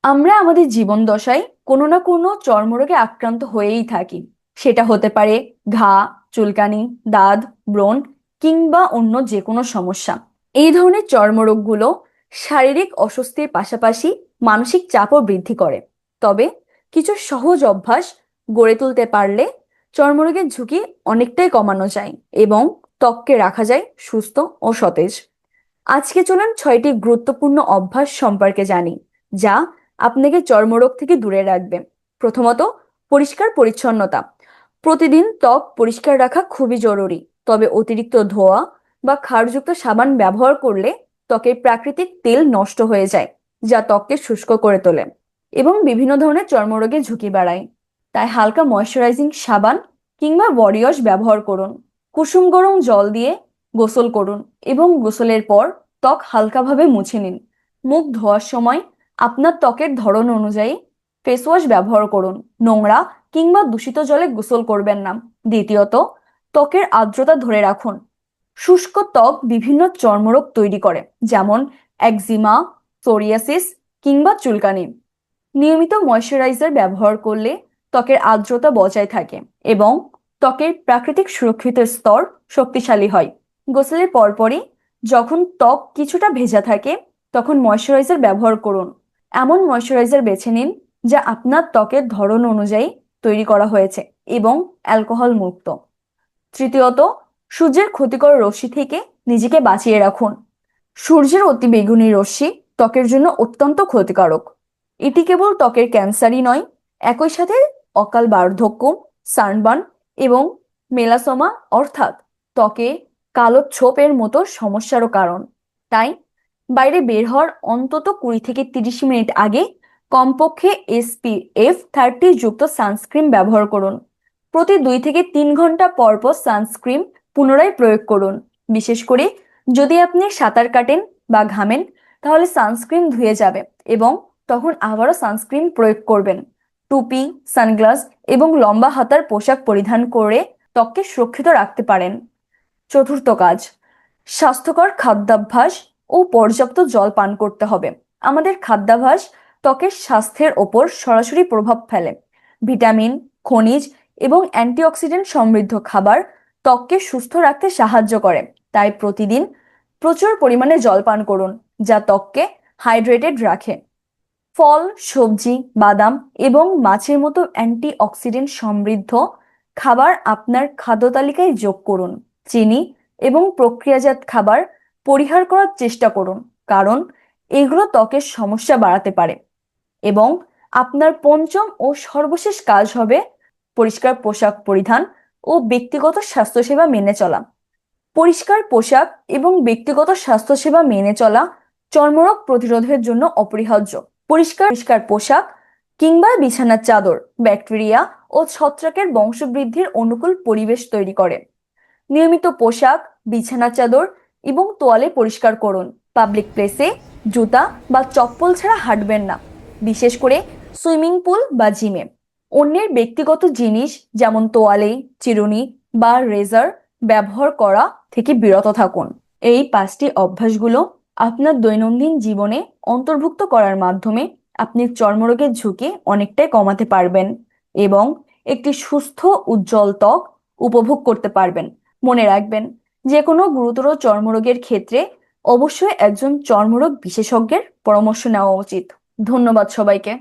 আমরা আমাদের জীবন দশায় কোনো না কোনো চর্মরোগে আক্রান্ত হয়েই থাকি। সেটা হতে পারে ঘা, চুলকানি, দাঁত, ব্রণ কিংবা অন্য যে কোনো সমস্যা। এই ধরনের চর্মরোগগুলো শারীরিক অস্বস্তির পাশাপাশি মানসিক চাপও বৃদ্ধি করে। তবে কিছু সহজ অভ্যাস গড়ে তুলতে পারলে চর্মরোগের ঝুঁকি অনেকটাই কমানো যায় এবং ত্বককে রাখা যায় সুস্থ ও সতেজ। আজকে চলুন 6টি গুরুত্বপূর্ণ অভ্যাস সম্পর্কে জানি, যা আপনাকে চর্মরোগ থেকে দূরে রাখবে। প্রথমত, পরিষ্কার পরিচ্ছন্নতা। প্রতিদিন ত্বক পরিষ্কার রাখা খুবই জরুরি। তবে অতিরিক্ত ধোয়া বা ক্ষারযুক্ত সাবান ব্যবহার করলে ত্বকের প্রাকৃতিক তেল নষ্ট হয়ে যায়, যা ত্বককে শুষ্ক করে তোলে এবং বিভিন্ন ধরনের চর্মরোগের ঝুঁকি বাড়ায়। তাই হালকা ময়শ্চারাইজিং সাবান কিংবা বডি ওয়াশ ব্যবহার করুন। কুসুম গরম জল দিয়ে গোসল করুন এবং গোসলের পর ত্বক হালকাভাবে মুছে নিন। মুখ ধোয়ার সময় আপনার ত্বকের ধরন অনুযায়ী ফেস ওয়াশ ব্যবহার করুন। নোংরা কিংবা দূষিত জলে গোসল করবেন না। দ্বিতীয়ত, ত্বকের আর্দ্রতা ধরে রাখুন। শুষ্ক ত্বক বিভিন্ন চর্মরোগ তৈরি করে, যেমন একজিমা, সোরিয়াসিস কিংবা চুলকানি। নিয়মিত ময়শ্চারাইজার ব্যবহার করলে ত্বকের আর্দ্রতা বজায় থাকে এবং ত্বকের প্রাকৃতিক সুরক্ষিত স্তর শক্তিশালী হয়। গোসলের পরপরই যখন ত্বক কিছুটা ভেজা থাকে, তখন ময়শ্চারাইজার ব্যবহার করুন। এমন ময়শ্চারাইজার বেছে নিন যা আপনার ত্বকের ধরন অনুযায়ী তৈরি করা হয়েছে এবং অ্যালকোহল মুক্ত। তৃতীয়ত, সূর্যের ক্ষতিকর রশ্মি থেকে নিজেকে বাঁচিয়ে রাখুন। সূর্যের অতিবেগুনি রশ্মি ত্বকের জন্য অত্যন্ত ক্ষতিকারক। এটি কেবল ত্বকের ক্যান্সারই নয়, একই সাথে অকাল বার্ধক্য, সানবার্ন এবং মেলাসমা অর্থাৎ ত্বকে কালো ছোপের মতো সমস্যারও কারণ। তাই বাইরে বের হওয়ার অন্তত 20 থেকে 30 মিনিট আগে কমপক্ষে SPF 30 যুক্ত সানস্ক্রিন ব্যবহার করুন। প্রতি 2 থেকে 3 ঘন্টা পর পর সানস্ক্রিন পুনরায় প্রয়োগ করুন। বিশেষ করে যদি আপনি সাঁতার কাটেন বা ঘামেন, তাহলে সানস্ক্রিন ধুয়ে যাবে এবং তখন আবারও সানস্ক্রিন প্রয়োগ করবেন। টুপি, সানগ্লাস এবং লম্বা হাতার পোশাক পরিধান করে ত্বককে সুরক্ষিত রাখতে পারেন। চতুর্থ কাজ, স্বাস্থ্যকর খাদ্যাভ্যাস ও পর্যাপ্ত জল পান করতে হবে। আমাদের খাদ্যাভ্যাস ত্বকের স্বাস্থ্যের ওপর সরাসরি প্রভাব ফেলে। ভিটামিন, খনিজ এবং অ্যান্টিঅক্সিডেন্ট সমৃদ্ধ খাবার ত্বককে সুস্থ রাখতে সাহায্য করে। তাই প্রতিদিন প্রচুর পরিমাণে জল পান করুন, যা ত্বককে হাইড্রেটেড রাখে। ফল, সবজি, বাদাম এবং মাছের মতো অ্যান্টিঅক্সিডেন্ট সমৃদ্ধ খাবার আপনার খাদ্য তালিকায় যোগ করুন। চিনি এবং প্রক্রিয়াজাত খাবার পরিহার করার চেষ্টা করুন, কারণ এগুলো ত্বকের সমস্যা বাড়াতে পারে। এবং আপনার পঞ্চম ও সর্বশেষ কাজ হবে পরিষ্কার পোশাক পরিধান ও ব্যক্তিগত স্বাস্থ্যসেবা মেনে চলা। পরিষ্কার পোশাক এবং ব্যক্তিগত স্বাস্থ্যসেবা মেনে চলা চর্মরোগ প্রতিরোধের জন্য অপরিহার্য। পরিষ্কার পরিষ্কার পোশাক কিংবা বিছানার চাদর ব্যাকটেরিয়া ও ছত্রাকের বংশবৃদ্ধির অনুকূল পরিবেশ তৈরি করে। নিয়মিত পোশাক, বিছানার চাদর এবং তোয়ালে পরিষ্কার করুন। পাবলিক প্লেসে জুতা বা চপ্পল ছাড়া হাঁটবেন না, বিশেষ করে সুইমিং পুল বা জিমে। অন্যের ব্যক্তিগত জিনিস যেমন তোয়ালে, চিরুনি বা রেজার ব্যবহার করা থেকে বিরত থাকুন। এই 5টি অভ্যাসগুলো আপনার দৈনন্দিন জীবনে অন্তর্ভুক্ত করার মাধ্যমে আপনি চর্মরোগের ঝুঁকি অনেকটাই কমাতে পারবেন এবং একটি সুস্থ উজ্জ্বল ত্বক উপভোগ করতে পারবেন। মনে রাখবেন, যে কোনো গুরুতর চর্মরোগের ক্ষেত্রে অবশ্যই একজন চর্মরোগ বিশেষজ্ঞের পরামর্শ নেওয়া উচিত। ধন্যবাদ সবাইকে।